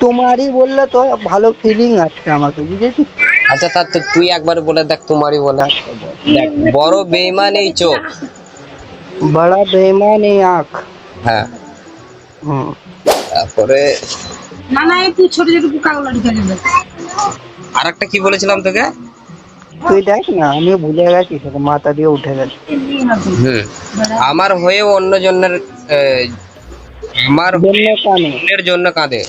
তোমারই বললে তো ভালো ফিলিং আসছে আমাকে, বুঝেছিস? আচ্ছা তা তো তুই একবার বলে দেখ, তোমারই বলে। আচ্ছা বল। দেখ, বড় বেঈমান এই চোখ। বড়া বেঈমান এই আঁখ। হ্যাঁ, হুম। তারপরে না না একটু ছোট ছোট পোকাগুলো ঢুকে দেবে। আর একটা কি বলেছিলাম তোকে? তুই দেখ না, আমিও ভুলে গেছি, তোকে মাথা দিয়ে উঠে গেছে। হুম, আমার হয়ে অন্যজনের আমার জন্য কানে অন্যের জন্য কাঁদে।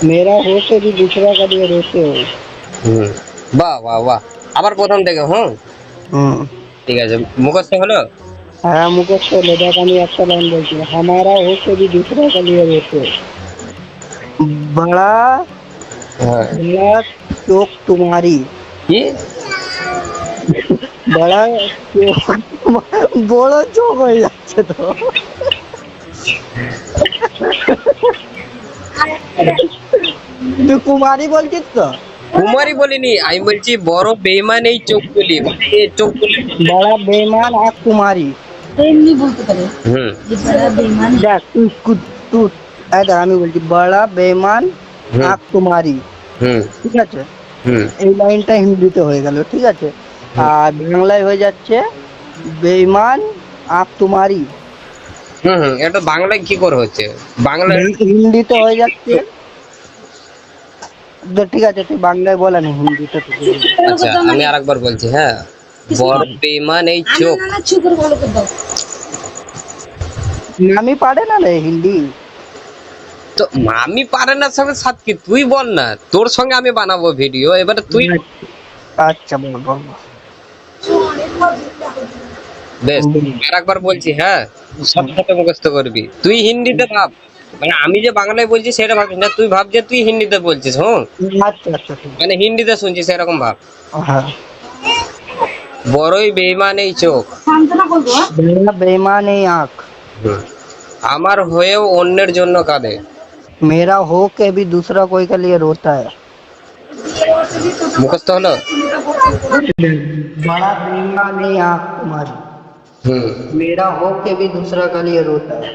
মেরা হো কে ভি दूसरा का लिए रोते हो। হুম, বাহ বাহ বাহ। আবার প্রথম থেকে। হুম, হুম। ঠিক আছে, মুখস্থ হলো। হ্যাঁ মুখস্থ হলো, দেখ আমি একটা লাইন বলছি, हमारा हो के भी दूसरा का लिए रोते हो। बड़ा হ্যাঁ, बड़ा चौक तुम्हारी। কি? बड़ा चौक বড় চোখ হয়ে যাচ্ছে তো। তুই কুমারী বলছিস তো? কুমারী বলিনি, আমি বলছি বড় বেঈমান এই চোখ বলি, মানে এই চোখ বলি। बड़ा बेईमान आँख तुम्हारी। এমনি বলতে পারে হুম যে বড় বেঈমান। দেখ তুই এই দেখ, আমি বলছি বড়া বেঈমান হুম আঁখ তোমারি, হুম ঠিক আছে? হুম এই লাইনটা হিন্দিতে হয়ে গেল, ঠিক আছে? আর বাংলায় হয়ে যাচ্ছে বেঈমান আঁখ তোমারি। হুম হুম, এটা বাংলায় কি করে হচ্ছে? বাংলায় হিন্দিতে হয়ে যাচ্ছে। তো ঠিক আছে, তুই বাংলায় বল, আমি হিন্দিতে তোকে বলছি। আচ্ছা, আমি আরেকবার বলছি। হ্যাঁ, বড় বেঈমান এই চোখ। না না চুপ করে ভালো করে দাও। আমি পারে না রে হিন্দি। তো আমি পারে না সঙ্গে সাথ কি, তুই বল না, তোর সঙ্গে আমি বানাবো ভিডিও, এবারে তুই। আচ্ছা বল বল বল। বেশ, আর একবার বলছি। হ্যাঁ, সব সাথে মুখস্থ করবি। তুই হিন্দিতে ভাব, মানে আমি যে বাংলায় বলছি সেটা ভাবিস না, তুই ভাব যে তুই হিন্দিতে বলছিস। হুম, আচ্ছা আচ্ছা ঠিক মানে হিন্দিতে শুনছিস এরকম ভাব। আছে। হ্যাঁ। বড়ই বেঈমান এই চোখ। সান্তনা বলবো। बड़ा बेईमान এই আঁখ। হুম, আমার হয়েও অন্যের জন্য কাঁদে। मेरा हो के भी दूसरा कोई के लिए रोता है। মুখস্থ হলো। बड़ा बेईमान नहीं आँख तुम्हारी, হুম, मेरा हो के भी दूसरा के लिए रोता है।